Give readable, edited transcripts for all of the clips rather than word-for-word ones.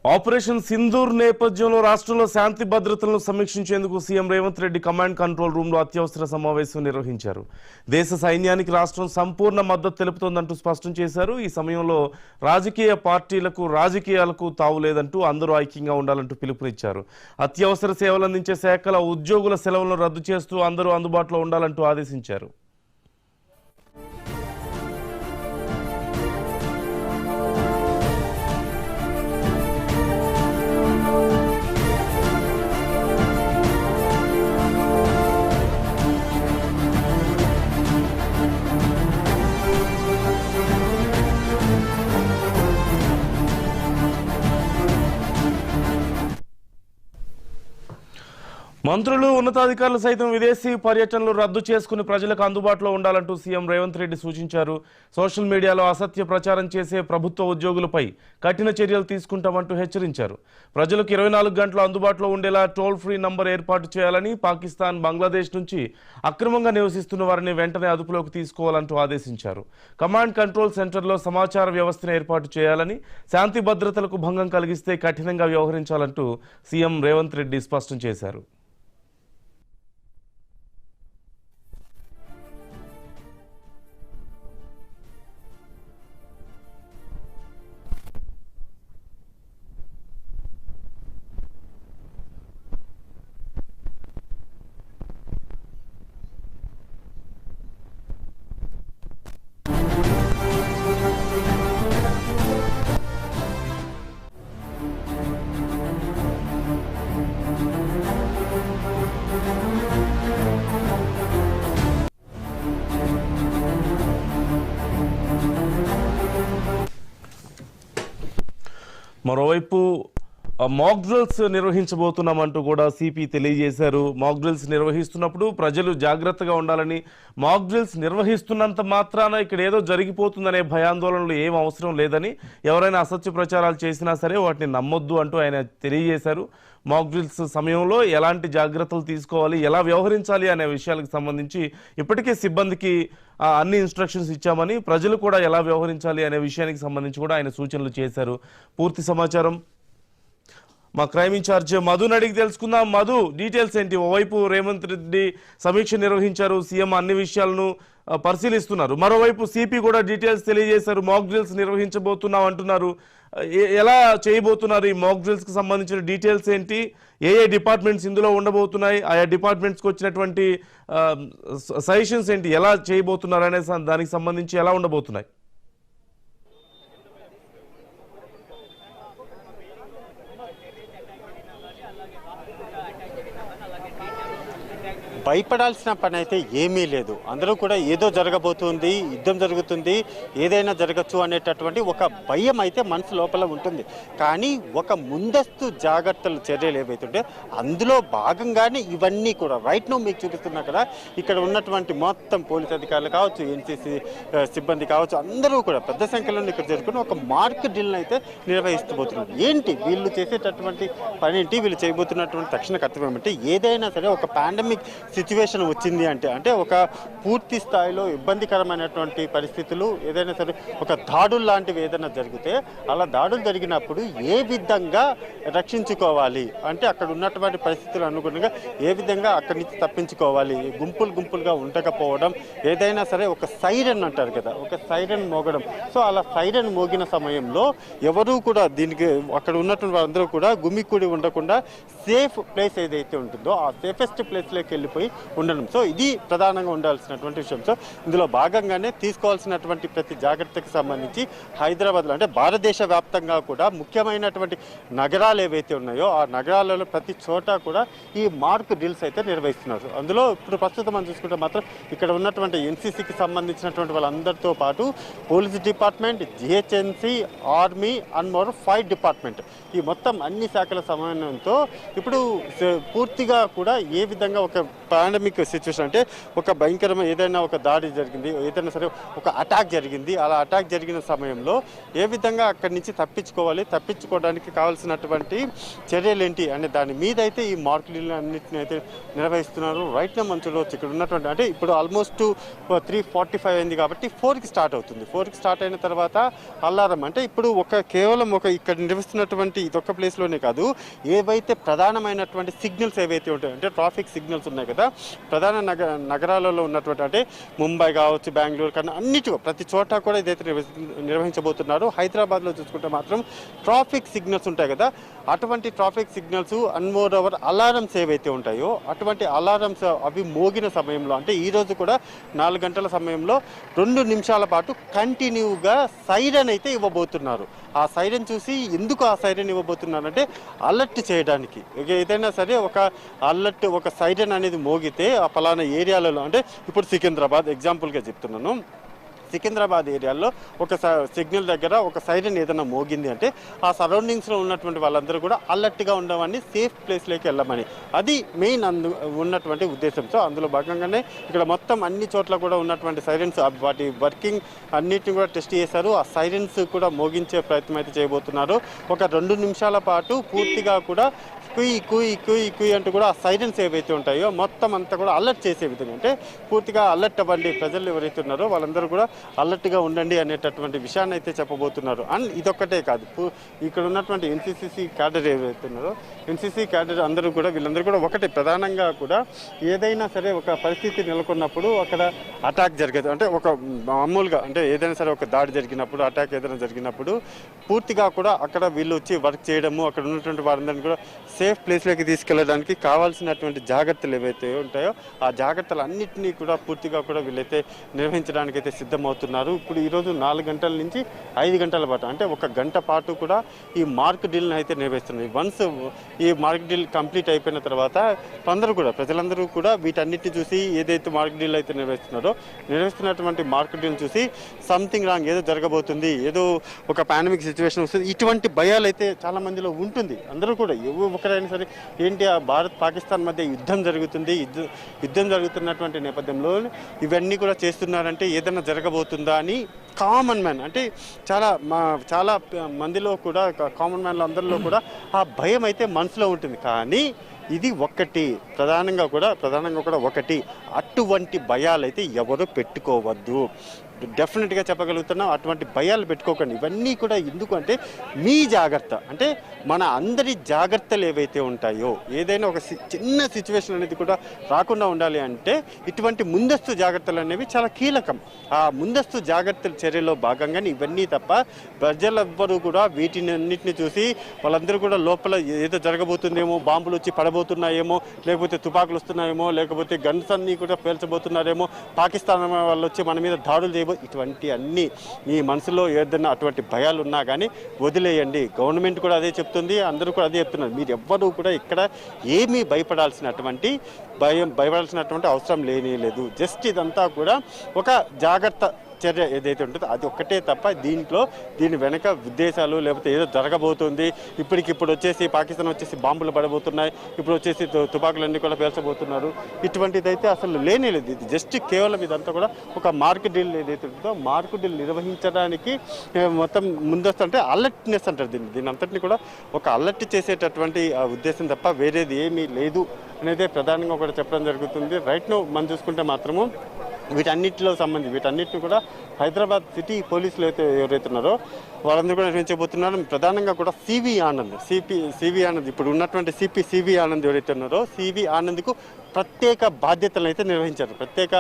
Operation Sindoor నేపథ్యంలో రాష్ట్రంలో శాంతి భద్రతలను సమీక్షించేందుకు CM Revanth Reddy command control room లో అత్యవసర సమావేశం నిర్వహించారు. దేశ సైన్యానికి రాష్ట్రం సంపూర్ణ మద్దతు తెలుపుతోందంటూ స్పష్టం చేశారు. ఈ సమయంలో రాజకీయ పార్టీలకు రాజకీయాలకు తావు లేదంటూ అందరూ ఐక్యంగా ఉండాలంటూ పిలుపునిచ్చారు. అత్యవసర సేవలు అందించే శాఖల ఉద్యోగుల సెలవులను రద్దు చేస్తూ అందరూ అందుబాటులో ఉండాలంటూ ఆదేశించారు. మంత్రులు ఉన్నతాధికారులు సైతం విదేశీ పర్యటనలు రద్దు చేసుకుని ప్రజలకు అందుబాటులో ఉండాలంటూ సీఎం రేవంత్ రెడ్డి సూచించారు. సోషల్ మీడియాలో అసత్య ప్రచారం చేసే ప్రభుత్వ ఉద్యోగులపై కఠిన చర్యలు తీసుకుంటామంటూ హెచ్చరించారు. ప్రజలకు 24 గంటలు అందుబాటులో ఉండేలా టోల్ ఫ్రీ నంబర్ ఏర్పాటు చేయాలని, పాకిస్తాన్, బంగ్లాదేశ్ నుంచి అక్రమంగా నివసిస్తున్న వారిని వెంటనే అదుపులోకి తీసుకోవాలంటూ ఆదేశించారు. కమాండ్ కంట్రోల్ సెంటర్లో సమాచార వ్యవస్థను ఏర్పాటు చేయాలని, శాంతి భద్రతలకు భంగం కలిగిస్తే కఠినంగా వ్యవహరించాలంటూ సీఎం రేవంత్ రెడ్డి స్పష్టం చేశారు. మరోవైపు మాక్ డ్రిల్స్ నిర్వహించబోతున్నామంటూ కూడా సిపి తెలియజేశారు. మాక్ డ్రిల్స్ నిర్వహిస్తున్నప్పుడు ప్రజలు జాగ్రత్తగా ఉండాలని, మాక్ డ్రిల్స్ నిర్వహిస్తున్నంత మాత్రాన ఇక్కడ ఏదో జరిగిపోతుందనే భయాందోళనలు ఏం అవసరం లేదని, ఎవరైనా అసత్య ప్రచారాలు చేసినా సరే వాటిని నమ్మొద్దు అంటూ ఆయన తెలియజేశారు. మాక్ డ్రిల్స్ సమయంలో ఎలాంటి జాగ్రత్తలు తీసుకోవాలి, ఎలా వ్యవహరించాలి అనే విషయాలకు సంబంధించి ఇప్పటికే సిబ్బందికి అన్ని ఇన్స్ట్రక్షన్స్ ఇచ్చామని, ప్రజలు కూడా ఎలా వ్యవహరించాలి అనే విషయానికి సంబంధించి కూడా ఆయన సూచనలు చేశారు. పూర్తి సమాచారం మా క్రైమ్ ఇన్ఛార్జ్ మధుని అడిగి తెలుసుకుందాం. మధు, డీటెయిల్స్ ఏంటి? ఓవైపు రేవంత్ రెడ్డి సమీక్ష నిర్వహించారు, సీఎం అన్ని విషయాలను పరిశీలిస్తున్నారు. మరోవైపు సిపి కూడా డీటెయిల్స్ తెలియజేశారు. మాక్ డ్రిల్స్ నిర్వహించబోతున్నాం అంటున్నారు. ఎలా చేయబోతున్నారు? ఈ మాక్ డ్రిల్స్కి సంబంధించిన డీటెయిల్స్ ఏంటి? ఏ డిపార్ట్మెంట్స్ ఇందులో ఉండబోతున్నాయి? ఆయా డిపార్ట్మెంట్స్కి వచ్చినటువంటి సజెషన్స్ ఏంటి? ఎలా చేయబోతున్నారు అనే దానికి సంబంధించి ఎలా ఉండబోతున్నాయి? భయపడాల్సిన పని అయితే ఏమీ లేదు. అందరూ కూడా ఏదో జరగబోతుంది, యుద్ధం జరుగుతుంది, ఏదైనా జరగచ్చు అనేటటువంటి ఒక భయం అయితే మనసు లోపల ఉంటుంది. కానీ ఒక ముందస్తు జాగ్రత్తలు చర్యలు ఏవైతుంటే అందులో భాగంగానే ఇవన్నీ కూడా రైట్ నో మీకు చూపిస్తున్నా కదా, ఇక్కడ ఉన్నటువంటి మొత్తం పోలీస్ అధికారులు కావచ్చు, ఎన్సీసీ సిబ్బంది కావచ్చు, అందరూ కూడా పెద్ద సంఖ్యలో ఇక్కడ జరుగుతున్న ఒక మార్క్ డ్రిల్ని అయితే నిర్వహిస్తబోతున్నారు. ఏంటి వీళ్ళు చేసేటటువంటి పని ఏంటి, వీళ్ళు చేయబోతున్నటువంటి తక్షణ కర్తవ్యం అంటే, ఏదైనా సరే ఒక పాండమిక్ సిచ్యువేషన్ వచ్చింది అంటే ఒక పూర్తి స్థాయిలో ఇబ్బందికరమైనటువంటి పరిస్థితులు, ఏదైనా సరే ఒక దాడులు లాంటివి ఏదైనా జరిగితే, అలా దాడులు జరిగినప్పుడు ఏ విధంగా రక్షించుకోవాలి అంటే, అక్కడ ఉన్నటువంటి పరిస్థితులు అనుగుణంగా ఏ విధంగా అక్కడి నుంచి తప్పించుకోవాలి, గుంపులుగా ఉండకపోవడం, ఏదైనా సరే ఒక సైరన్ అంటారు కదా, ఒక సైరన్ మోగడం. సో అలా సైరన్ మోగిన సమయంలో ఎవరూ కూడా దీనికి అక్కడ ఉన్నటువంటి వారందరూ కూడా గుమికూడి ఉండకుండా సేఫ్ ప్లేస్ ఏదైతే ఉంటుందో ఆ సేఫెస్ట్ ప్లేస్లోకి వెళ్ళిపోయి ఉండడం. సో ఇది ప్రధానంగా ఉండాల్సినటువంటి విషయం. సో ఇందులో భాగంగానే తీసుకోవాల్సినటువంటి ప్రతి జాగ్రత్తకు సంబంధించి హైదరాబాద్లో అంటే భారతదేశ వ్యాప్తంగా కూడా ముఖ్యమైనటువంటి నగరాలు ఏవైతే ఉన్నాయో ఆ నగరాలలో ప్రతి చోట కూడా ఈ మార్క్ డ్రిల్స్ అయితే నిర్వహిస్తున్నారు. అందులో ఇప్పుడు ప్రస్తుతం మనం చూసుకుంటే మాత్రం ఇక్కడ ఉన్నటువంటి ఎన్సీసీకి సంబంధించినటువంటి వాళ్ళందరితో పాటు police department, GHMC, army and more 5 department, ఈ మొత్తం అన్ని శాఖల సమన్వయంతో ఇప్పుడు పూర్తిగా కూడా ఏ విధంగా ఒక పాండమిక్ సిచ్యువేషన్ అంటే ఒక భయంకరమైన ఏదైనా ఒక దాడి జరిగింది, ఏదైనా సరే ఒక అటాక్ జరిగింది, అలా అటాక్ జరిగిన సమయంలో ఏ విధంగా అక్కడి నుంచి తప్పించుకోవడానికి కావాల్సినటువంటి చర్యలు ఏంటి అనే దాని మీద అయితే ఈ మార్క్ డ్రిల్ అన్నింటినీ అయితే నిర్వహిస్తున్నారు. రైట్ నా మనం చూడవచ్చు ఇక్కడ ఉన్నటువంటి అంటే ఇప్పుడు ఆల్మోస్ట్ 3:45 అయింది కాబట్టి 4కి స్టార్ట్ అవుతుంది. 4కి స్టార్ట్ అయిన తర్వాత అలారం అంటే ఇప్పుడు కేవలం ఇక్కడ నిర్వహిస్తున్నటువంటి ఇదొక్క ప్లేస్లోనే కాదు, ఏవైతే ప్రధానమైనటువంటి సిగ్నల్స్ ఏవైతే ఉంటాయో అంటే ట్రాఫిక్ సిగ్నల్స్ ఉన్నాయి కదా, ప్రధాన నగరాలలో ఉన్నటువంటి అంటే ముంబై కావచ్చు, బెంగళూరు కన్నా ప్రతి చోట కూడా ఇదైతే నిర్వహించబోతున్నారు. హైదరాబాద్లో చూసుకుంటే మాత్రం ట్రాఫిక్ సిగ్నల్స్ ఉంటాయి కదా, అటువంటి traffic signals more over alarms ఏవైతే ఉంటాయో అటువంటి అలారమ్స్ అవి మోగిన సమయంలో అంటే ఈరోజు కూడా 4 గంటల సమయంలో 2 నిమిషాల పాటు కంటిన్యూగా సైరన్ అయితే ఇవ్వబోతున్నారు. ఆ సైరన్ చూసి ఎందుకు ఆ సైరన్ ఇవ్వబోతున్నారంటే అలర్ట్ చేయడానికి. ఏదైనా సరే ఒక సైరన్ అనేది మోగితే ఆ పలానా ఏరియాలలో అంటే ఇప్పుడు సికింద్రాబాద్ ఎగ్జాంపుల్గా చెప్తున్నాను, సికింద్రాబాద్ ఏరియాలో ఒక సిగ్నల్ దగ్గర ఒక సైరన్ ఏదైనా మోగింది అంటే ఆ సరౌండింగ్స్లో ఉన్నటువంటి వాళ్ళందరూ కూడా అలర్ట్గా ఉండమని, సేఫ్ ప్లేస్లోకి వెళ్ళమని, అది మెయిన్ ఉన్నటువంటి ఉద్దేశంతో అందులో భాగంగానే ఇక్కడ మొత్తం అన్ని చోట్ల కూడా ఉన్నటువంటి సైరన్స్ వాటి వర్కింగ్ అన్నిటిని కూడా టెస్ట్ చేశారు. ఆ సైరన్స్ కూడా మోగించే ప్రయత్నం అయితే చేయబోతున్నారు. ఒక 2 నిమిషాల పాటు పూర్తిగా కూడా కుయ్ కుయ్ కుయ్ కుయ్ అంటూ కూడా ఆ సైరన్స్ ఏవైతే ఉంటాయో మొత్తం అంతా కూడా అలర్ట్ చేసే విధంగా అంటే పూర్తిగా అలర్ట్ అవ్వండి, ప్రజలు ఎవరైతే ఉన్నారో వాళ్ళందరూ కూడా అలర్ట్గా ఉండండి అనేటటువంటి విషయాన్ని అయితే చెప్పబోతున్నారు. అండ్ ఇదొక్కటే కాదు, ఇక్కడ ఉన్నటువంటి ఎన్సీసీ క్యాడర్ ఏవైతే ఉన్నారో ఎన్సీసీ క్యాడర్ వీళ్ళందరూ కూడా ఒకటి ప్రధానంగా కూడా ఏదైనా సరే ఒక పరిస్థితి నెలకొన్నప్పుడు అక్కడ అటాక్ జరగదు అంటే ఒక మామూలుగా అంటే ఏదైనా సరే ఒక దాడి జరిగినప్పుడు అటాక్ ఏదైనా జరిగినప్పుడు పూర్తిగా కూడా అక్కడ వీళ్ళు వచ్చి వర్క్ చేయడము, అక్కడ ఉన్నటువంటి వారందరినీ కూడా సేఫ్ ప్లేస్లోకి తీసుకెళ్ళడానికి కావాల్సినటువంటి జాగ్రత్తలు ఏవైతే ఉంటాయో ఆ జాగ్రత్తలు అన్నింటినీ కూడా పూర్తిగా కూడా వీళ్ళైతే నిర్వహించడానికి అయితే సిద్ధమవుతున్నారు. ఇప్పుడు ఈరోజు 4 గంటల నుంచి 5 గంటల పాటు అంటే 1 గంట పాటు కూడా ఈ మార్క్ డ్రిల్ని అయితే నిర్వహిస్తున్నారు. వన్స్ ఈ మార్క్ డ్రిల్ కంప్లీట్ అయిపోయిన తర్వాత ప్రజలందరూ కూడా వీటన్నిటిని చూసి ఏదైతే మార్క్ డ్రిల్ అయితే నిర్వహిస్తున్నటువంటి మార్క్ డ్రిల్ చూసి సంథింగ్ రాంగ్, ఏదో జరగబోతుంది, ఏదో ఒక పాండమిక్ సిచ్యువేషన్ వస్తుంది, ఇటువంటి భయాలు అయితే చాలా మందిలో ఉంటుంది. అందరూ కూడా ఒకరైనా సరే ఏంటి ఆ భారత్ పాకిస్తాన్ మధ్య యుద్ధం జరుగుతున్నటువంటి నేపథ్యంలో ఇవన్నీ కూడా చేస్తున్నారంటే ఏదైనా జరగబోతుందా అని కామన్ మ్యాన్ అంటే చాలా మందిలో కూడా కామన్ మ్యాన్లు అందరిలో కూడా ఆ భయం అయితే మనసులో ఉంటుంది. కానీ ఇది ప్రధానంగా కూడా ఒకటి అటువంటి భయాలు అయితే ఎవరు పెట్టుకోవద్దు. డెఫినెట్గా చెప్పగలుగుతున్నాం, అటువంటి భయాలు పెట్టుకోకండి. ఇవన్నీ కూడా ఎందుకు అంటే మీ జాగ్రత్త అంటే మన అందరి జాగ్రత్తలు ఏవైతే ఉంటాయో ఏదైనా ఒక చిన్న సిచ్యువేషన్ అనేది కూడా రాకుండా ఉండాలి అంటే ఇటువంటి ముందస్తు జాగ్రత్తలు అనేవి చాలా కీలకం. ఆ ముందస్తు జాగ్రత్తల చర్యలో భాగంగానే ఇవన్నీ తప్ప ప్రజలెవ్వరూ కూడా వీటినన్నింటినీ చూసి వాళ్ళందరూ కూడా లోపల ఏదో జరగబోతుందేమో, బాంబులు వచ్చి పడబోతున్నాయేమో, లేకపోతే తుపాకులు వస్తున్నాయేమో, లేకపోతే గన్స్ అన్నీ కూడా పేల్చబోతున్నారేమో, పాకిస్తాన్ వాళ్ళు వచ్చి మన మీద దాడులు ఇటువంటి అన్ని మీ మనసులో ఏదైనా అటువంటి భయాలు ఉన్నా కానీ వదిలేయండి. గవర్నమెంట్ కూడా అదే చెప్తుంది, అందరూ కూడా అదే చెప్తున్నారు. మీరు ఎవ్వరూ కూడా ఇక్కడ ఏమీ భయపడాల్సినటువంటి అవసరం లేదు. జస్ట్ ఇదంతా కూడా ఒక జాగ్రత్త చర్య ఏదైతే ఉంటుందో అది ఒక్కటే తప్ప దీని వెనక ఉద్దేశాలు లేకపోతే ఏదో జరగబోతుంది, ఇప్పటికిప్పుడు వచ్చేసి పాకిస్తాన్ వచ్చేసి బాంబులు పడబోతున్నాయి, ఇప్పుడు వచ్చేసి తుపాకులన్నీ కూడా పేల్చబోతున్నారు, ఇటువంటిదైతే అసలు లేదు. ఇది జస్ట్ కేవలం ఇదంతా కూడా ఒక మార్క్ డ్రిల్ ఏదైతే ఉంటుందో మార్క్ డ్రిల్ నిర్వహించడానికి మొత్తం ముందస్తు అంటే అలర్ట్నెస్ అంటారు దీని అంతటిని కూడా ఒక అలర్ట్ చేసేటటువంటి ఉద్దేశం తప్ప వేరేది ఏమీ లేదు అనేది ప్రధానంగా కూడా చెప్పడం జరుగుతుంది. రైట్ నౌ మనం చూసుకుంటే మాత్రము వీటన్నిటిని కూడా హైదరాబాద్ సిటీ పోలీసులు ఎవరైతే ఉన్నారో వాళ్ళందరూ కూడా నిర్వహించబోతున్నారు. ప్రధానంగా కూడా సివి ఆనంద్ ఇప్పుడు ఉన్నటువంటి సివి ఆనంద్ ఎవరైతే ఉన్నారో సివి ఆనంద్కు ప్రత్యేక బాధ్యతలు అయితే నిర్వహించారు. ప్రత్యేక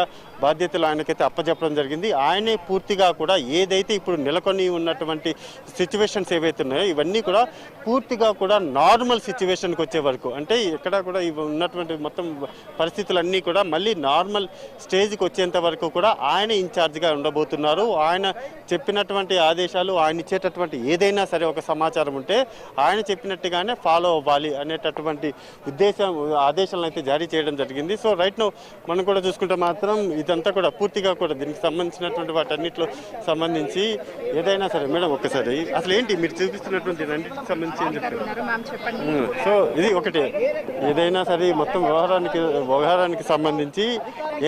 బాధ్యతలు ఆయనకైతే అప్పచెప్పడం జరిగింది. ఆయనే పూర్తిగా కూడా ఏదైతే ఇప్పుడు నెలకొని ఉన్నటువంటి సిచ్యువేషన్స్ ఏవైతే ఉన్నాయో ఇవన్నీ కూడా పూర్తిగా కూడా నార్మల్ సిచ్యువేషన్కి వచ్చే వరకు అంటే ఎక్కడ కూడా ఉన్నటువంటి మొత్తం పరిస్థితులన్నీ కూడా మళ్ళీ నార్మల్ స్టేజ్కి వచ్చేంత వరకు కూడా ఆయన ఇన్ఛార్జ్గా ఉండబోతున్నారు. ఆయన చెప్పినటువంటి ఆదేశాలు, ఆయన ఇచ్చేటటువంటి ఏదైనా సరే ఒక సమాచారం ఉంటే ఆయన చెప్పినట్టుగానే ఫాలో అవ్వాలి అనేటటువంటి ఆదేశాలను అయితే జారీ చేయడం జరిగింది. సో రైట్ నో మనం కూడా చూసుకుంటే మాత్రం ఇదంతా కూడా పూర్తిగా కూడా దీనికి సంబంధించినటువంటి వాటన్నిటిలో సంబంధించి ఏదైనా సరే మేడం ఒక్కసారి అసలు ఏంటి మీరు చూపిస్తున్నటువంటి అన్నిటికి సంబంధించి ఏం చెప్తారు? సో ఇది ఒకటి ఏదైనా సరే మొత్తం వ్యవహారానికి సంబంధించి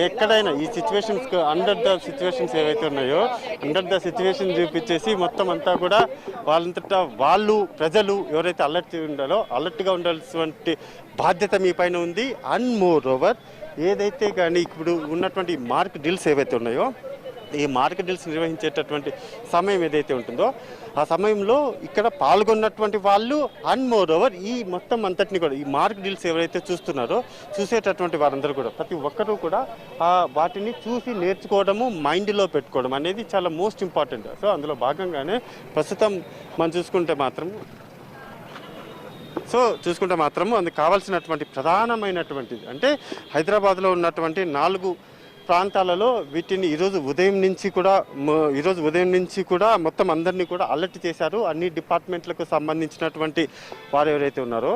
ఎక్కడైనా ఈ సిచ్యువేషన్స్ అండర్ ద సిచ్యువేషన్స్ ఏవైతే ఉన్నాయో అండర్ ద సిచ్యువేషన్ చూపించేసి మొత్తం అంతా కూడా వాళ్ళంతటా వాళ్ళు ప్రజలు ఎవరైతే అలర్ట్గా ఉండాల్సినటువంటి బాధ్యత మీ పైన ఉంది. అండ్ మోర్ ఓవర్ ఏదైతే కానీ ఇప్పుడు ఉన్నటువంటి మార్క్ డీల్స్ ఏవైతే ఉన్నాయో ఈ మార్కెట్ డీల్స్ నిర్వహించేటటువంటి సమయం ఏదైతే ఉంటుందో ఆ సమయంలో ఇక్కడ పాల్గొన్నటువంటి వాళ్ళు అండ్ మోర్ ఓవర్ ఈ మొత్తం అంతటిని కూడా ఈ మార్కెట్ డీల్స్ ఎవరైతే చూసేటటువంటి వారందరూ కూడా ప్రతి ఒక్కరూ కూడా వాటిని చూసి నేర్చుకోవడము మైండ్లో పెట్టుకోవడం అనేది చాలా మోస్ట్ ఇంపార్టెంట్. సో అందులో భాగంగానే ప్రస్తుతం మనం చూసుకుంటే మాత్రము అందుకు కావాల్సినటువంటి ప్రధానమైనటువంటిది అంటే హైదరాబాద్లో ఉన్నటువంటి 4 ప్రాంతాలలో వీటిని ఈరోజు ఉదయం నుంచి కూడా మొత్తం అందరినీ కూడా అలర్ట్ చేశారు. అన్ని డిపార్ట్మెంట్లకు సంబంధించినటువంటి వారు ఎవరైతే ఉన్నారో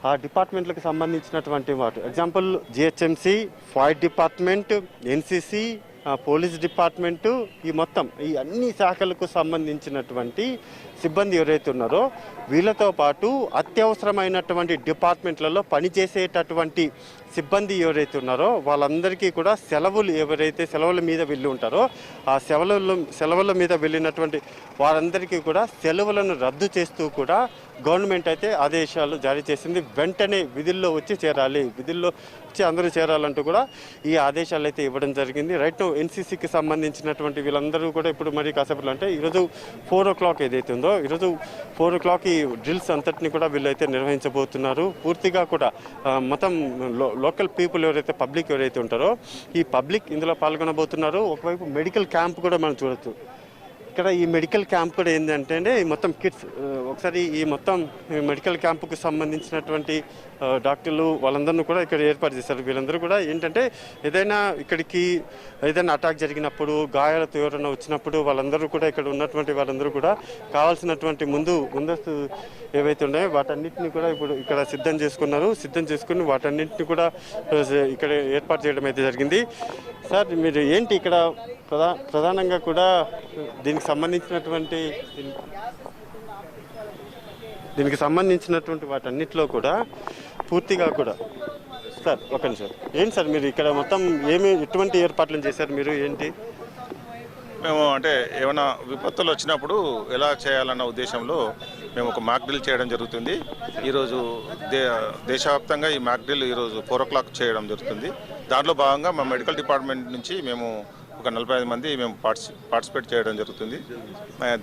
ఆ డిపార్ట్మెంట్లకు సంబంధించినటువంటి వారు example GHMC, fire department, NCC, police department ఈ అన్ని శాఖలకు సంబంధించినటువంటి సిబ్బంది ఎవరైతే ఉన్నారో వీళ్ళతో పాటు అత్యవసరమైనటువంటి డిపార్ట్మెంట్లలో పనిచేసేటటువంటి సిబ్బంది ఎవరైతే ఉన్నారో వాళ్ళందరికీ కూడా సెలవుల మీద వెళ్ళి ఉంటారో ఆ సెలవుల మీద వెళ్ళినటువంటి వారందరికీ కూడా సెలవులను రద్దు చేస్తూ కూడా గవర్నమెంట్ అయితే ఆదేశాలు జారీ చేసింది. వెంటనే విధుల్లో వచ్చి అందరూ చేరాలంటూ కూడా ఈ ఆదేశాలు అయితే ఇవ్వడం జరిగింది. రైట్ నౌ ఎన్సీసీకి సంబంధించినటువంటి వీళ్ళందరూ కూడా ఇప్పుడు మరి కాసేపట్లో అంటే ఈరోజు 4 o'clock ఏదైతే ఉందో ఈరోజు 4 o'clock ఈ డ్రిల్స్ అంతటిని కూడా వీళ్ళైతే నిర్వహించబోతున్నారు. పూర్తిగా కూడా మొత్తం లోకల్ పీపుల్ పబ్లిక్ ఎవరైతే ఉంటారో ఈ పబ్లిక్ ఇందులో పాల్గొనబోతున్నారు. ఒకవైపు మెడికల్ క్యాంప్ కూడా మనం చూడొచ్చు. ఇక్కడ ఈ మెడికల్ క్యాంప్ కూడా ఏంటంటే మొత్తం కిట్స్ ఒకసారి ఈ మొత్తం మెడికల్ క్యాంపుకు సంబంధించినటువంటి డాక్టర్లు వాళ్ళందరినీ కూడా ఇక్కడ ఏర్పాటు చేశారు. వీళ్ళందరూ కూడా ఏంటంటే ఏదైనా అటాక్ జరిగినప్పుడు గాయాలతో ఎవరైనా వచ్చినప్పుడు వాళ్ళందరూ కూడా ఇక్కడ ఉన్నటువంటి వాళ్ళందరూ కూడా కావాల్సినటువంటి ముందస్తు ఏవైతే ఉన్నాయో వాటన్నిటిని కూడా ఇప్పుడు ఇక్కడ సిద్ధం చేసుకుని వాటన్నింటినీ కూడా ఇక్కడ ఏర్పాటు చేయడం అయితే జరిగింది. సార్ మీరు ఏంటి ఇక్కడ ప్రధానంగా కూడా దీనికి సంబంధించినటువంటి వాటన్నిటిలో కూడా పూర్తిగా కూడా సార్ ఒక నిమిషం ఏంటి సార్ మీరు ఇక్కడ మొత్తం ఎటువంటి ఏర్పాట్లను చేశారు మీరు ఏంటి? మేము అంటే ఏమైనా విపత్తులు వచ్చినప్పుడు ఎలా చేయాలన్న ఉద్దేశంలో మేము ఒక మాక్ డ్రిల్ చేయడం జరుగుతుంది. ఈరోజు దేశవ్యాప్తంగా ఈ మాక్ డ్రిల్ ఈరోజు 4 o'clock చేయడం జరుగుతుంది. దాంట్లో భాగంగా మా మెడికల్ డిపార్ట్మెంట్ నుంచి మేము ఒక 45 మంది మేము పార్టిసిపేట్ చేయడం జరుగుతుంది.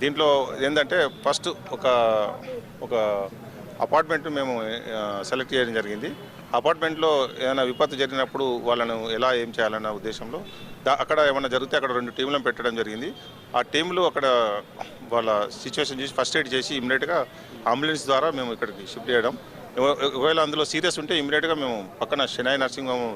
దీంట్లో ఏంటంటే ఫస్ట్ ఒక అపార్ట్మెంట్ మేము సెలెక్ట్ చేయడం జరిగింది. అపార్ట్మెంట్లో ఏమైనా విపత్తు జరిగినప్పుడు వాళ్ళను ఏం చేయాలన్న ఉద్దేశంలో అక్కడ ఏమైనా జరిగితే అక్కడ 2 టీంలను పెట్టడం జరిగింది. ఆ టీంలు అక్కడ వాళ్ళ సిచ్యువేషన్ చూసి ఫస్ట్ ఎయిడ్ చేసి ఇమ్మీడియట్గా అంబులెన్స్ ద్వారా మేము ఇక్కడికి షిఫ్ట్ చేయడం. ఒకవేళ అందులో సీరియస్ ఉంటే ఇమ్మీడియట్గా మేము పక్కన షెనాయి నర్సింగ్ హోమ్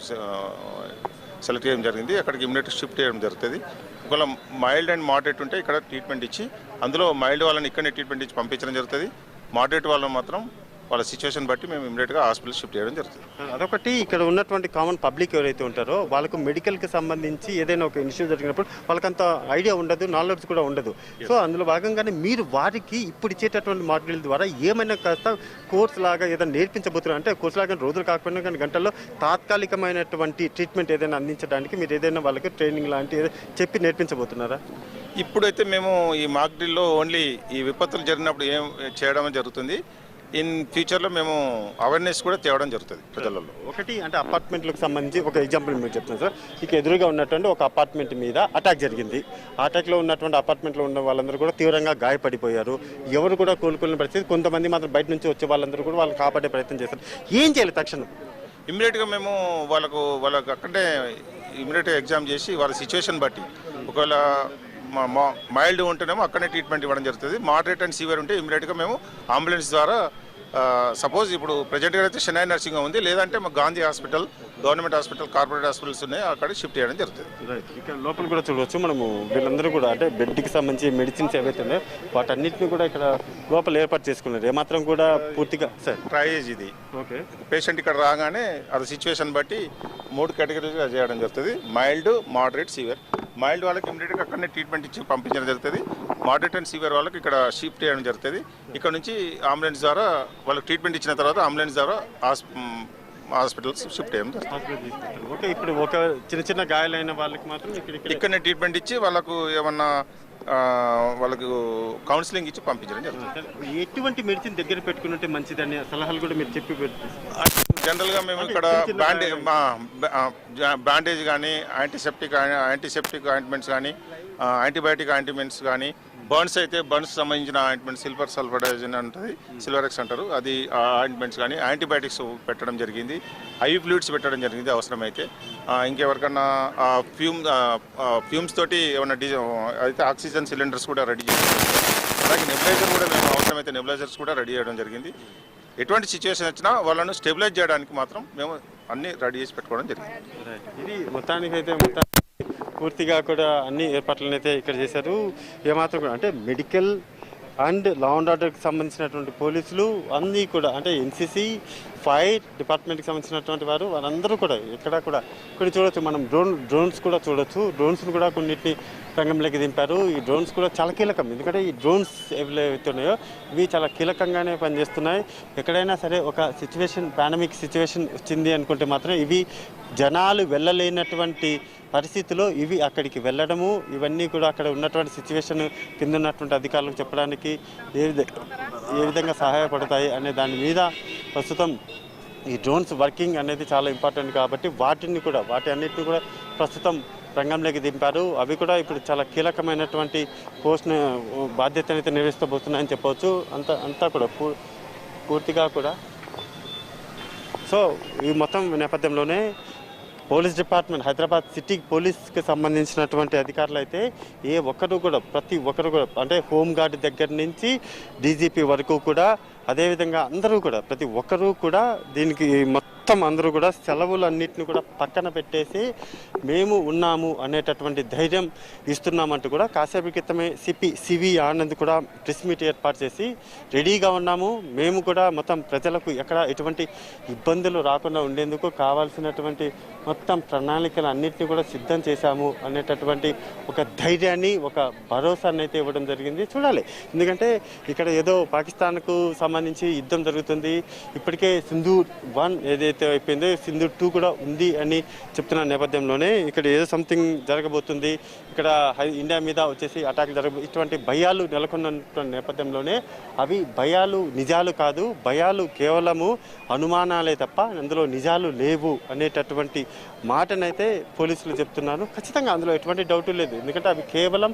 సెలెక్ట్ చేయడం జరిగింది. అక్కడికి ఇమ్మీడియట్ షిఫ్ట్ చేయడం జరుగుతుంది. ఒకవేళ మైల్డ్ అండ్ మోడరేట్ ఉంటే ఇక్కడ ట్రీట్మెంట్ ఇచ్చి అందులో మైల్డ్ వాళ్ళని ఇక్కడనే ట్రీట్మెంట్ ఇచ్చి పంపించడం జరుగుతుంది. మోడరేట్ వాళ్ళని మాత్రం వాళ్ళ సిచ్యువేషన్ బట్టి మేము ఇమ్మీడియట్గా హాస్పిటల్ షిఫ్ట్ చేయడం జరుగుతుంది. అదొకటి ఇక్కడ ఉన్నటువంటి కామన్ పబ్లిక్ ఎవరైతే ఉంటారో వాళ్ళకు మెడికల్కి సంబంధించి ఏదైనా ఒక ఇష్యూ జరిగినప్పుడు వాళ్ళకంత ఐడియా ఉండదు, నాలెడ్జ్ కూడా ఉండదు. సో అందులో భాగంగానే మీరు వారికి ఇప్పుడు ఇచ్చేటటువంటి మాడ్యూల్ ద్వారా ఏమైనా కాస్త కోర్స్ లాగా ఏదైనా నేర్పించబోతున్నారు అంటే కోర్స్ లాగా రోజులు కాకపోయినా కానీ గంటల్లో తాత్కాలికమైనటువంటి ట్రీట్మెంట్ ఏదైనా అందించడానికి మీరు ఏదైనా వాళ్ళకి ట్రైనింగ్ లాంటి చెప్పి నేర్పించబోతున్నారా? ఇప్పుడైతే మేము ఈ మాక్ డ్రిల్లో ఓన్లీ ఈ విపత్తులు జరిగినప్పుడు ఏం చేయడం జరుగుతుంది. ఇన్ ఫ్యూచర్లో మేము అవేర్నెస్ కూడా తేవడం జరుగుతుంది ప్రజలలో. ఒకటి అంటే అపార్ట్మెంట్లకు సంబంధించి ఒక ఎగ్జాంపుల్ మీరు చెప్తాను సార్. ఇక ఎదురుగా ఉన్నటువంటి ఒక అపార్ట్మెంట్ మీద అటాక్ జరిగింది. అటాక్లో ఉన్నటువంటి అపార్ట్మెంట్లో ఉన్న వాళ్ళందరూ కూడా తీవ్రంగా గాయపడిపోయారు. ఎవరు కూడా కోలుకునే పరిస్థితి. కొంతమంది మాత్రం బయట నుంచి వచ్చే వాళ్ళందరూ కూడా వాళ్ళు కాపాడే ప్రయత్నం చేస్తారు. ఏం చేయాలి తక్షణం? ఇమ్మీడియట్గా మేము వాళ్ళకు అక్కడే ఇమ్మీడియట్గా ఎగ్జామ్ చేసి వాళ్ళ సిచ్యువేషన్ బట్టి ఒకవేళ మైల్డ్ ఉంటేనేమో అక్కడే ట్రీట్మెంట్ ఇవ్వడం జరుగుతుంది. మోడరేట్ అండ్ సివియర్ ఉంటే ఇమ్మీడియట్గా మేము అంబులెన్స్ ద్వారా సపోజ్ ఇప్పుడు ప్రజెంట్గా అయితే చెన్నై నర్సింగ్ హోమ్ ఉంది, లేదంటే మా Gandhi hospital, government hospital, corporate hospitals ఉన్నాయి, అక్కడ షిఫ్ట్ చేయడం జరుగుతుంది. ఇక్కడ లోపల కూడా చూడవచ్చు మనము. వీళ్ళందరూ కూడా అంటే బెడ్కి సంబంధించి మెడిసిన్స్ ఏవైతే ఉన్నాయో వాటన్నిటిని కూడా ఇక్కడ లోపల ఏర్పాటు చేసుకున్నారు. ఏమాత్రం కూడా పూర్తిగా సార్ ట్రయేజ్ ఇది. ఓకే, పేషెంట్ ఇక్కడ రాగానే అది సిచ్యువేషన్ బట్టి 3 కేటగిరీలుగా చేయడం జరుగుతుంది. Mild, moderate, severe. మైల్డ్ వాళ్ళకి ఇమీడియట్గా అక్కడనే ట్రీట్మెంట్ ఇచ్చి పంపించడం జరుగుతుంది. మోడరేట్ అండ్ సివియర్ వాళ్ళకి ఇక్కడ షిఫ్ట్ చేయడం జరుగుతుంది. ఇక్కడ నుంచి అంబులెన్స్ ద్వారా వాళ్ళకి ట్రీట్మెంట్ ఇచ్చిన తర్వాత అంబులెన్స్ ద్వారా హాస్పిటల్స్ షిఫ్ట్ చేయడం జరుగుతుంది. ఓకే. ఇప్పుడు ఒక చిన్న గాయాలైన వాళ్ళకి మాత్రం ఇక్కడనే ట్రీట్మెంట్ ఇచ్చి వాళ్ళకు ఏమన్నా వాళ్ళకు కౌన్సిలింగ్ ఇచ్చి పంపించడం జరుగుతుంది. ఎటువంటి మెడిసిన్ దగ్గర పెట్టుకుంటే మంచిదని సలహాలు కూడా మీరు చెప్పి జనరల్గా మేము ఇక్కడ బ్యాండేజ్ కానీ, యాంటీసెప్టిక్ ఆయింట్మెంట్స్ కానీ, యాంటీబయాటిక్ ఆయింట్మెంట్స్ కానీ, బర్న్స్ అయితే బర్న్స్ సంబంధించిన ఆయింట్మెంట్ సిల్వర్ సల్ఫడైజన్ ఉంటుంది, సిల్వరెక్స్ అంటారు, అది ఆయింట్మెంట్స్ కానీ యాంటీబయాటిక్స్ పెట్టడం జరిగింది. ఐవి ఫ్లూయిడ్స్ పెట్టడం జరిగింది అవసరమైతే. ఇంకెవరికన్నా ఫ్యూమ్స్ తోటి ఏమైనా అయితే ఆక్సిజన్ సిలిండర్స్ కూడా రెడీ చేయాలి. అలాగే నెబులైజర్ కూడా మేము అవసరమైతే నెబులైజర్స్ కూడా రెడీ చేయడం జరిగింది. ఎటువంటి సిచ్యువేషన్ వచ్చినా వాళ్ళను స్టెబిలైజ్ చేయడానికి మాత్రం మేము అన్ని రెడీ చేసి పెట్టుకోవడం జరిగింది. ఇది మొత్తానికైతే పూర్తిగా కూడా అన్ని ఏర్పాట్లను అయితే ఇక్కడ చేశారు. ఏమాత్రం కూడా అంటే మెడికల్ అండ్ లా అండ్ ఆర్డర్కి సంబంధించినటువంటి పోలీసులు అన్నీ కూడా అంటే ఎన్సీసీ, ఫైర్ డిపార్ట్మెంట్కి సంబంధించినటువంటి వారందరూ కూడా ఇక్కడ కూడా కొన్ని చూడవచ్చు. మనం డ్రోన్స్ కూడా చూడవచ్చు. డ్రోన్స్ను కూడా కొన్నిటిని రంగంలోకి దింపారు. ఈ డ్రోన్స్ కూడా చాలా కీలకం, ఎందుకంటే ఈ డ్రోన్స్ ఏవైతే ఉన్నాయో ఇవి చాలా కీలకంగానే పనిచేస్తున్నాయి. ఎక్కడైనా సరే ఒక పాండమిక్ సిచ్యువేషన్ వచ్చింది అనుకుంటే మాత్రం ఇవి జనాలు వెళ్ళలేనటువంటి పరిస్థితిలో ఇవి అక్కడికి వెళ్ళడము, ఇవన్నీ కూడా అక్కడ ఉన్నటువంటి సిచ్యువేషన్ కింద ఉన్నటువంటి అధికారులకు చెప్పడానికి ఏ విధంగా సహాయపడతాయి అనే దాని మీద ప్రస్తుతం ఈ డ్రోన్స్ వర్కింగ్ అనేది చాలా ఇంపార్టెంట్ కాబట్టి వాటి అన్నిటిని కూడా ప్రస్తుతం రంగంలోకి దింపారు. అవి కూడా ఇప్పుడు చాలా కీలకమైనటువంటి బాధ్యతను అయితే నిర్వహిస్తబోతున్నాయని చెప్పవచ్చు. అంతా కూడా పూర్తిగా కూడా. సో ఈ మొత్తం నేపథ్యంలోనే పోలీస్ డిపార్ట్మెంట్, హైదరాబాద్ సిటీ పోలీస్కి సంబంధించినటువంటి అధికారులు అయితే ప్రతి ఒక్కరు కూడా అంటే హోంగార్డ్ దగ్గర నుంచి డీజీపీ వరకు కూడా, అదేవిధంగా అందరూ కూడా ప్రతి ఒక్కరూ కూడా దీనికి మొత్తం అందరూ కూడా సెలవులన్నింటినీ కూడా పక్కన పెట్టేసి మేము ఉన్నాము అనేటటువంటి ధైర్యం ఇస్తున్నామంటూ కూడా కాసేపు క్రితమే సివి ఆనంద్ కూడా ప్రెస్ మీట్ ఏర్పాటు చేసి రెడీగా ఉన్నాము, మేము కూడా మొత్తం ప్రజలకు ఎక్కడ ఎటువంటి ఇబ్బందులు రాకుండా ఉండేందుకు కావాల్సినటువంటి మొత్తం ప్రణాళికలు అన్నింటినీ కూడా సిద్ధం చేశాము అనేటటువంటి ఒక ధైర్యాన్ని, ఒక భరోసాన్ని అయితే ఇవ్వడం జరిగింది. చూడాలి, ఎందుకంటే ఇక్కడ ఏదో పాకిస్తాన్కు సంబంధించి యుద్ధం జరుగుతుంది, ఇప్పటికే సింధూర్ 1 ఏదైతే అయిపోయిందో సింధూర్ 2 కూడా ఉంది అని చెప్తున్న నేపథ్యంలోనే ఇక్కడ ఏదో సంథింగ్ జరగబోతుంది, ఇక్కడ ఇండియా మీద వచ్చేసి అటాక్ ఇటువంటి భయాలు నెలకొన్న నేపథ్యంలోనే అవి భయాలు నిజాలు కాదు, భయాలు కేవలము అనుమానాలే తప్ప అందులో నిజాలు లేవు అనేటటువంటి మాటనైతే పోలీసులు చెప్తున్నారు. ఖచ్చితంగా అందులో ఎటువంటి డౌట్ లేదు, ఎందుకంటే అవి కేవలం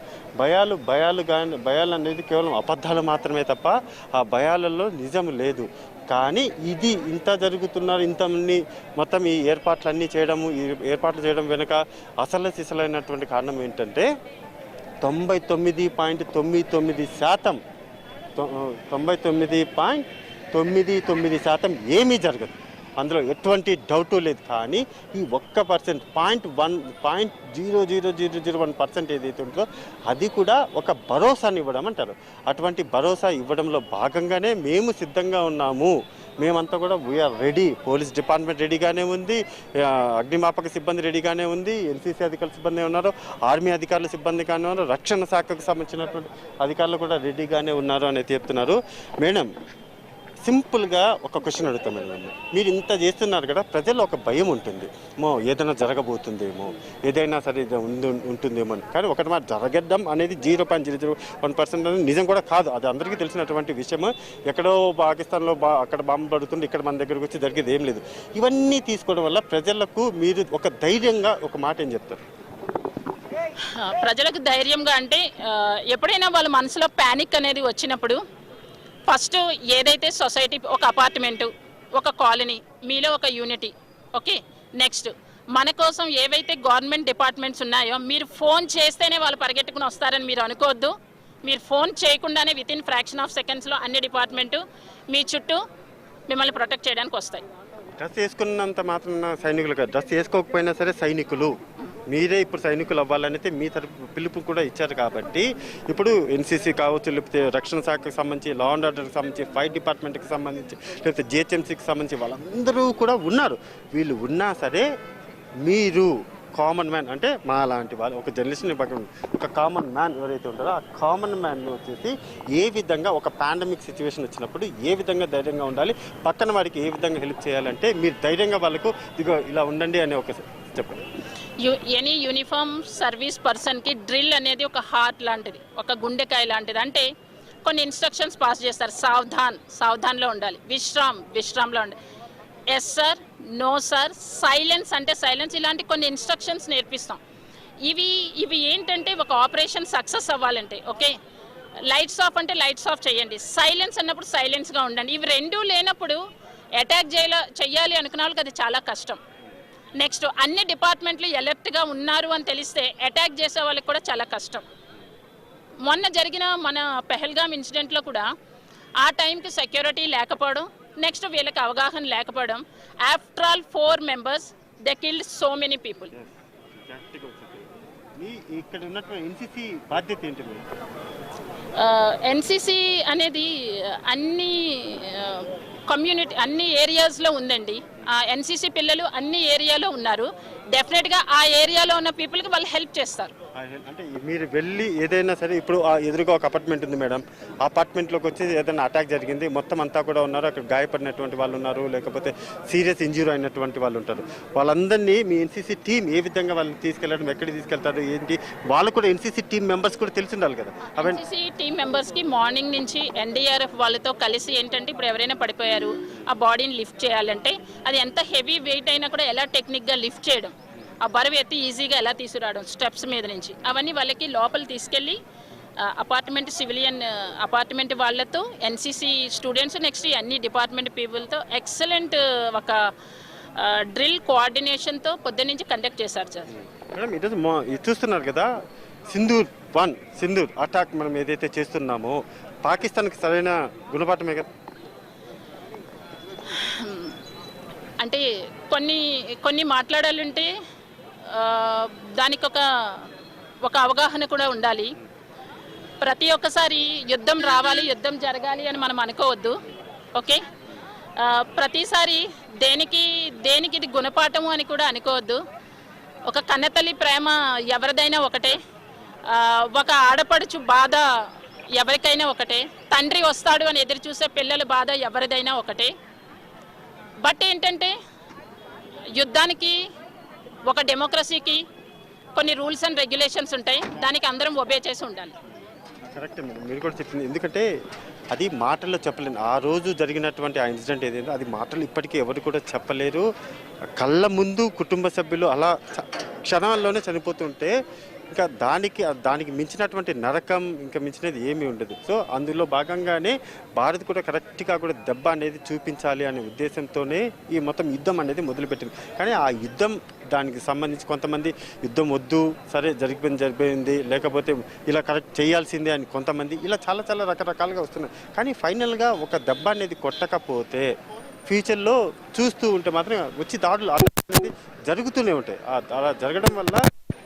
భయాలు అనేది కేవలం అబద్ధాలు మాత్రమే తప్ప ఆ భయాలలో నిజం లేదు. కానీ ఇది ఇంత జరుగుతున్నారు, ఇంతమంది మొత్తం ఈ ఏర్పాట్లు చేయడం వెనుక సిసలైనటువంటి కారణం ఏంటంటే 99.99% 99.99% ఏమీ జరగదు, అందులో ఎటువంటి డౌటు లేదు. కానీ ఈ 1% 0.0001% ఏదైతే ఉంటుందో అది కూడా ఒక భరోసాని ఇవ్వడం అంటారు. అటువంటి భరోసా ఇవ్వడంలో భాగంగానే మేము సిద్ధంగా ఉన్నాము, మేమంతా కూడా వీఆర్ రెడీ. పోలీస్ డిపార్ట్మెంట్ రెడీగానే ఉంది, అగ్నిమాపక సిబ్బంది రెడీగానే ఉంది, ఎన్సీసీ అధికారుల సిబ్బంది ఉన్నారు, ఆర్మీ అధికారుల సిబ్బందిగానే ఉన్నారు, రక్షణ శాఖకు సంబంధించినటువంటి అధికారులు కూడా రెడీగానే ఉన్నారు అని చెప్తున్నారు. మేడం, సింపుల్గా ఒక క్వశ్చన్ అడుగుతాం మేడం, మీరు ఇంత చేస్తున్నారు కదా, ప్రజల్లో ఒక భయం ఉంటుంది, ఏదైనా జరగబోతుందేమో, ఏదైనా సరే ఉంటుందేమో అని. కానీ ఒకటి మాట, జరగడం అనేది 0.001% అనేది నిజం కూడా కాదు, అది అందరికీ తెలిసినటువంటి విషయం. ఎక్కడో పాకిస్తాన్లో అక్కడ బాంబు పడుతుంది, ఇక్కడ మన దగ్గరకు వచ్చి జరిగేది ఏం లేదు. ఇవన్నీ తీసుకోవడం వల్ల ప్రజలకు మీరు ఒక ధైర్యంగా ఒక మాట ఏం చెప్తారు? ప్రజలకు ధైర్యంగా అంటే ఎప్పుడైనా వాళ్ళ మనసులో ప్యానిక్ అనేది వచ్చినప్పుడు ఫస్ట్ ఏదైతే సొసైటీ, ఒక అపార్ట్మెంటు, ఒక కాలనీ, మీలో ఒక యూనిటీ, ఓకే. నెక్స్ట్ మన కోసం ఏవైతే గవర్నమెంట్ డిపార్ట్మెంట్స్ ఉన్నాయో మీరు ఫోన్ చేస్తేనే వాళ్ళు పరిగెట్టుకుని వస్తారని మీరు అనుకోవద్దు. మీరు ఫోన్ చేయకుండానే వితిన్ ఫ్రాక్షన్ ఆఫ్ సెకండ్స్లో అన్ని డిపార్ట్మెంటు మీ చుట్టూ మిమ్మల్ని ప్రొటెక్ట్ చేయడానికి వస్తాయి. డ్రెస్ వేసుకున్నంత మాత్రం సైనికులు కాదు, డ్రెస్ వేసుకోకపోయినా సరే సైనికులు మీరే ఇప్పుడు సైనికులు అవ్వాలనైతే మీ తరపు పిలుపు కూడా ఇచ్చారు. కాబట్టి ఇప్పుడు ఎన్సీసీ కావచ్చు, లేకపోతే రక్షణ శాఖకు సంబంధించి, లా అండ్ ఆర్డర్కి సంబంధించి, ఫైర్ డిపార్ట్మెంట్కి సంబంధించి, లేకపోతే జిహెచ్ఎంసీకి సంబంధించి వాళ్ళందరూ కూడా ఉన్నారు. వీళ్ళు ఉన్నా సరే మీరు కామన్ మ్యాన్ అంటే మా లాంటి వాళ్ళు, ఒక జర్నలిస్ట్ని పక్కన ఒక కామన్ మ్యాన్ ఎవరైతే ఉంటారో ఆ కామన్ మ్యాన్ వచ్చేసి ఏ విధంగా ఒక పాండమిక్ సిచ్యువేషన్ వచ్చినప్పుడు ఏ విధంగా ధైర్యంగా ఉండాలి, పక్కన వాడికి ఏ విధంగా హెల్ప్ చేయాలంటే మీరు ధైర్యంగా వాళ్ళకు ఇదిగో ఇలా ఉండండి అని ఒక చెప్పండి. ఎనీ యూనిఫామ్ సర్వీస్ పర్సన్కి డ్రిల్ అనేది ఒక హార్ట్ లాంటిది, ఒక గుండెకాయ లాంటిది. అంటే కొన్ని ఇన్స్ట్రక్షన్స్ పాస్ చేస్తారు. సావధాన్లో ఉండాలి, విశ్రామ్లో ఉండాలి, yes sir, no sir, silence అంటే సైలెన్స్, ఇలాంటి కొన్ని ఇన్స్ట్రక్షన్స్ నేర్పిస్తాం. ఇవి ఏంటంటే ఒక ఆపరేషన్ సక్సెస్ అవ్వాలంటే ఓకే, లైట్స్ ఆఫ్ అంటే లైట్స్ ఆఫ్ చేయండి, సైలెన్స్ అన్నప్పుడు సైలెన్స్గా ఉండండి. ఇవి రెండూ లేనప్పుడు అటాక్ చెయ్యాలి అనుకున్న వాళ్ళకి అది చాలా కష్టం. నెక్స్ట్ అన్ని డిపార్ట్మెంట్లు అలర్ట్గా ఉన్నారు అని తెలిస్తే అటాక్ చేసే వాళ్ళకి కూడా చాలా కష్టం. మొన్న జరిగిన మన పెహల్గామ్ ఇన్సిడెంట్లో కూడా ఆ టైంకి సెక్యూరిటీ లేకపోవడం, నెక్స్ట్ వీళ్ళకి అవగాహన లేకపోవడం, after all 4 members they killed so many people. ఇక్కడ ఉన్నటువంటి ఎన్సీసీ బాధ్యత ఏంటి? ఎన్సీసీ అనేది అన్ని కమ్యూనిటీ అన్ని ఏరియాస్లో ఉందండి. ఎన్సీసీ పిల్లలు అన్ని ఏరియాలో ఉన్నారు. డెఫినెట్గా ఆ ఏరియాలో ఉన్న పీపుల్కి వాళ్ళు హెల్ప్ చేస్తారు. అంటే మీరు వెళ్ళి ఏదైనా సరే, ఇప్పుడు ఆ ఎదురుగా ఒక అపార్ట్మెంట్ ఉంది మేడం, ఆ అపార్ట్మెంట్లోకి వచ్చి ఏదైనా అటాక్ జరిగింది, మొత్తం అంతా కూడా ఉన్నారు, అక్కడ గాయపడినటువంటి వాళ్ళు ఉన్నారు, లేకపోతే సీరియస్ ఇంజ్యూరీ అయినటువంటి వాళ్ళు ఉంటారు. వాళ్ళందరినీ మీ ఎన్సీసీ టీం ఏ విధంగా వాళ్ళని తీసుకెళ్ళడం, ఎక్కడికి తీసుకెళ్తారు ఏంటి, వాళ్ళు కూడా ఎన్సీసీ టీం మెంబర్స్ కూడా తెలిసి ఉండాలి కదా. ఎన్సీసీ టీం మెంబర్స్కి మార్నింగ్ నుంచి ఎన్డీఆర్ఎఫ్ వాళ్ళతో కలిసి ఏంటంటే ఇప్పుడు ఎవరైనా పడిపోయారు, ఆ బాడీని లిఫ్ట్ చేయాలంటే అది ఎంత హెవీ వెయిట్ అయినా కూడా ఎలా టెక్నిక్గా లిఫ్ట్ చేయడం, ఆ బరువు ఎత్తి ఈజీగా ఎలా తీసుకురావడం స్టెప్స్ మీద నుంచి, అవన్నీ వాళ్ళకి లోపల తీసుకెళ్ళి సివిలియన్ అపార్ట్మెంట్ వాళ్ళతో, ఎన్సీసీ స్టూడెంట్స్, నెక్స్ట్ అన్ని డిపార్ట్మెంట్ పీపుల్తో ఎక్సలెంట్ ఒక డ్రిల్ కోఆర్డినేషన్తో పొద్దున్నుంచి కండక్ట్ చేశారు సార్. మేడం ఈరోజు చూస్తున్నారు కదా, సింధూర్ అటాక్ మనం ఏదైతే చేస్తున్నామో పాకిస్తాన్కి సరైన గుణపాఠమే కదా. అంటే కొన్ని మాట్లాడాలంటే దానికి ఒక అవగాహన కూడా ఉండాలి. ప్రతి ఒక్కసారి యుద్ధం రావాలి, యుద్ధం జరగాలి అని మనం అనుకోవద్దు. ఓకే, ప్రతిసారి దేనికి ఇది గుణపాఠము అని కూడా అనుకోవద్దు. ఒక కన్నతల్లి ప్రేమ ఎవరిదైనా ఒకటే, ఒక ఆడపడుచు బాధ ఎవరికైనా ఒకటే, తండ్రి వస్తాడు అని ఎదురు చూసే పిల్లల బాధ ఎవరిదైనా ఒకటే. బట్ ఏంటంటే యుద్ధానికి, ఒక డెమోక్రసీకి కొన్ని రూల్స్ అండ్ రెగ్యులేషన్స్ ఉంటాయి, దానికి అందరం ఒబే చేసి ఉండాలి. కరెక్ట్ మేడం, మీరు కూడా చెప్పింది. ఎందుకంటే అది మాటల్లో చెప్పలేను. ఆ రోజు జరిగినటువంటి ఆ ఇన్సిడెంట్ ఏదైతే అది మాటలు ఇప్పటికీ ఎవరు కూడా చెప్పలేరు. కళ్ళ ముందు కుటుంబ సభ్యులు అలా క్షణాల్లోనే చనిపోతుంటే ఇంకా దానికి మించినటువంటి నరకం ఇంకా మించినది ఏమీ ఉండదు. సో అందులో భాగంగానే భారత్ కూడా కరెక్ట్గా కూడా దెబ్బ అనేది చూపించాలి అనే ఉద్దేశంతోనే ఈ మొత్తం యుద్ధం అనేది మొదలుపెట్టింది. కానీ ఆ యుద్ధం దానికి సంబంధించి కొంతమంది యుద్ధం వద్దు, సరే జరిగిపోయింది, లేకపోతే ఇలా కరెక్ట్ చేయాల్సిందే అని కొంతమంది, ఇలా చాలా చాలా రకరకాలుగా వస్తున్నాయి. కానీ ఫైనల్గా ఒక దెబ్బ అనేది కొట్టకపోతే ఫ్యూచర్లో చూస్తూ ఉంటే మాత్రం వచ్చి దాడులు అనేది జరుగుతూనే ఉంటాయి. అలా జరగడం వల్ల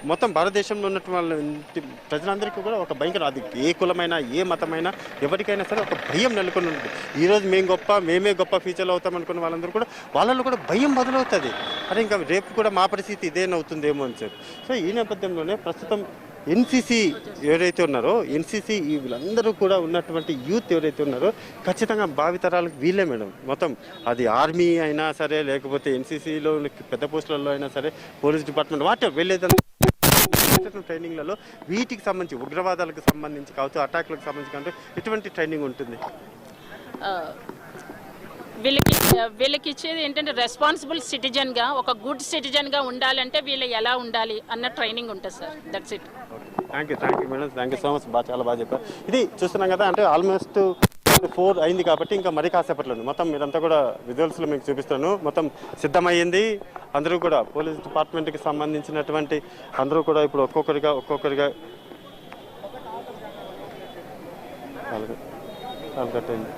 మొత్తం భారతదేశంలో ఉన్నటువంటి ప్రజలందరికీ కూడా ఒక భయంకర, అది ఏ కులమైనా ఏ మతమైనా ఎవరికైనా సరే ఒక భయం నెలకొని ఉంటుంది. ఈరోజు మేమే గొప్ప ఫ్యూచర్లో అవుతాం అనుకున్న వాళ్ళందరూ కూడా వాళ్ళలో కూడా భయం మొదలవుతుంది. అరే ఇంకా రేపు కూడా మా పరిస్థితి ఇదేనవుతుందేమో అని చెప్పి. సో ఈ నేపథ్యంలోనే ప్రస్తుతం ఎన్సీసీ ఎవరైతే ఉన్నారో, ఎన్సీసీ వీళ్ళందరూ కూడా ఉన్నటువంటి యూత్ ఎవరైతే ఉన్నారో ఖచ్చితంగా భావితరాలకు వీళ్ళే మేడం. మొత్తం అది ఆర్మీ అయినా సరే, లేకపోతే ఎన్సీసీలో పెద్ద పోస్టులలో అయినా సరే, పోలీస్ డిపార్ట్మెంట్ వాటి వెళ్ళేదని ట్రైనింగ్లలో వీటికి సంబంధించి, ఉగ్రవాదాలకు సంబంధించి కావచ్చు, అటాక్లకు సంబంధించి కావచ్చు, ఎటువంటి ట్రైనింగ్ ఉంటుంది? వీళ్ళకి ఇచ్చేది ఏంటంటే రెస్పాన్సిబుల్ సిటిజన్గా, ఒక గుడ్ సిటిజన్గా ఉండాలంటే వీళ్ళు ఎలా ఉండాలి అన్న ట్రైనింగ్ ఉంటుంది sir. That's it. Thank you madam, thank you so much. చాలా బాగా చెప్పారు. ఇది చూస్తున్నాం కదా, అంటే ఆల్మోస్ట్ 4 అయింది కాబట్టి ఇంకా మరి కాసేపట్లో మొత్తం మీరంతా కూడా విజువల్స్లో మీకు చూపిస్తాను. మొత్తం సిద్ధమయ్యింది. అందరూ కూడా పోలీస్ డిపార్ట్మెంట్కి సంబంధించినటువంటి అందరూ కూడా ఇప్పుడు ఒక్కొక్కరిగా కాలు కట్టండి.